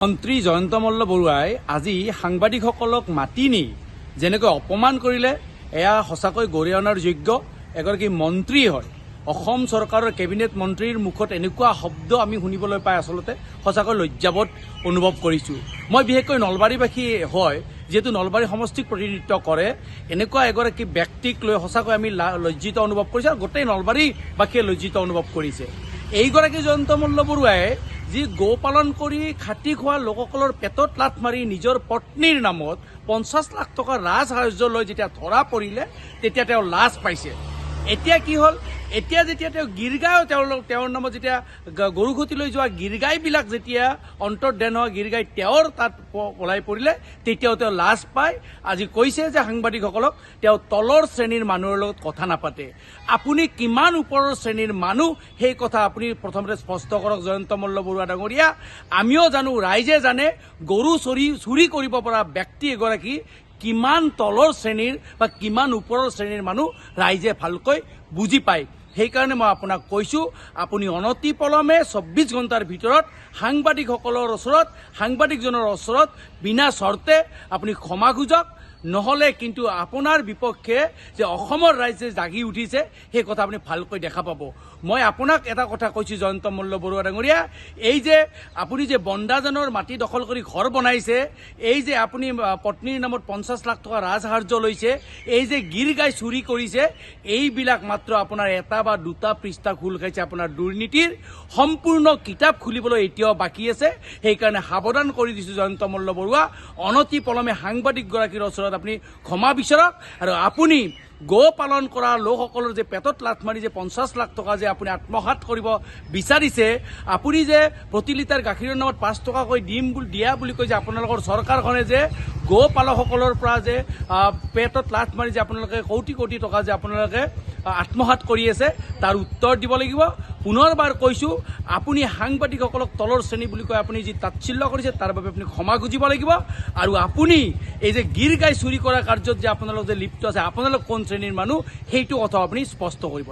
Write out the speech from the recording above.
মন্ত্ৰী জয়ন্ত মল্ল বৰুৱাই আজি সাংবাদিকসকলক মাতি নি যেনেকৈ অপমান কৰিলে এয়া সঁচাকৈ গৰিহণাৰ যোগ্য। এগৰাকী মন্ত্ৰী হয়, অসম চৰকাৰৰ কেবিনেট মন্ত্ৰীৰ মুখত এনেকুৱা শব্দ আমি শুনিবলৈ পাই আচলতে সঁচাকৈ লজ্জাবোধ অনুভৱ কৰিছোঁ। মই বিশেষকৈ নলবাৰীবাসী হয়, যিহেতু নলবাৰী সমষ্টিক প্ৰতিনিধিত্ব কৰে, এনেকুৱা এগৰাকী ব্যক্তিক লৈ সঁচাকৈ আমি লজ্জিত অনুভৱ কৰিছোঁ আৰু গোটেই নলবাৰীবাসীয়ে লজ্জিত অনুভৱ কৰিছে। এইগৰাকী জয়ন্ত মল্ল বৰুৱাই যি গো পালন কৰি খাটি খোৱা লোকসকলৰ পেটত লাথ মাৰি নিজৰ পত্নীৰ নামত 50 লাখ টকা ৰাজসাহাৰ্য লৈ যেতিয়া ধৰা পৰিলে তেতিয়া তেওঁ লাজ পাইছে। এতিয়া কি হ'ল, এতিয়া যেতিয়া তেওঁ গীৰ্গাই তেওঁৰ নামত যেতিয়া গৰুসুতিলৈ যোৱা গীৰ্গাইবিলাক যেতিয়া অন্তৰ্ধান হোৱা গীৰ্গাই তেওঁৰ তাত পলাই পৰিলে তেতিয়াও তেওঁ লাজ পায়। আজি কৈছে যে সাংবাদিকসকলক তেওঁ তলৰ শ্ৰেণীৰ মানুহৰ লগত কথা নাপাতে। আপুনি কিমান ওপৰৰ শ্ৰেণীৰ মানুহ সেই কথা আপুনি প্ৰথমতে স্পষ্ট কৰক জয়ন্ত মল্ল বৰুৱা ডাঙৰীয়া। আমিও জানো, ৰাইজে জানে, গৰু চুৰি কৰিব পৰা ব্যক্তি এগৰাকী কিমান তলৰ শ্ৰেণীৰ বা কিমান ওপৰৰ শ্ৰেণীৰ মানুহ ৰাইজে ভালকৈ বুজি পায়। সেইকাৰণে মই আপোনাক কৈছোঁ, আপুনি অনতিপলমে 24 ঘণ্টাৰ ভিতৰত সাংবাদিকসকলৰ ওচৰত, সাংবাদিকজনৰ ওচৰত বিনা চৰ্তে আপুনি ক্ষমা খুজক। নহ'লে কিন্তু আপোনাৰ বিপক্ষে যে অসমৰ ৰাইজে জাগি উঠিছে সেই কথা আপুনি ভালকৈ দেখা পাব। মই আপোনাক এটা কথা কৈছোঁ জয়ন্ত মল্ল বৰুৱা ডাঙৰীয়া, এই যে আপুনি যে বন্দাজনৰ মাটি দখল কৰি ঘৰ বনাইছে, এই যে আপুনি পত্নীৰ নামত 50 লাখ টকা ৰাজসাহাৰ্য লৈছে, এই যে গীৰ্গাই চুৰি কৰিছে, এইবিলাক মাত্ৰ আপোনাৰ এটা বা দুটা পৃষ্ঠা খোল খাইছে আপোনাৰ দুৰ্নীতিৰ। সম্পূৰ্ণ কিতাপ খুলিবলৈ এতিয়াও বাকী আছে। সেইকাৰণে সাৱধান কৰি দিছোঁ জয়ন্ত মল্ল বৰুৱা, অনতিপলমে সাংবাদিকগৰাকীৰ ওচৰত আপুনি ক্ষমা বিচৰক। আৰু আপুনি গো পালন কৰা লোকসকলৰ যে পেটত লাথ মাৰি যে 50 লাখ টকা যে আপুনি আত্মসাৎ কৰিব বিচাৰিছে, আপুনি যে প্ৰতি লিটাৰ গাখীৰৰ নামত 5 টকাকৈ দিয়া বুলি কৈ যে আপোনালোকৰ চৰকাৰখনে যে গো পালকসকলৰ পৰা যে পেটত লাথ মাৰি যে আপোনালোকে কোটি কোটি টকা যে আপোনালোকে আত্মসাৎ কৰি আছে, তাৰ উত্তৰ দিব লাগিব। পুনৰবাৰ কৈছোঁ, আপুনি সাংবাদিকসকলক তলৰ শ্ৰেণী বুলি কৈ আপুনি যি তাচ্ছিল্য কৰিছে তাৰ বাবে আপুনি ক্ষমা খুজিব লাগিব। আৰু আপুনি এই যে গীৰ্গাই চুৰি কৰা কাৰ্যত যে আপোনালোক যে লিপ্ত আছে, আপোনালোক কোন শ্ৰেণীৰ মানুহ সেইটো কথা আপুনি স্পষ্ট কৰিব।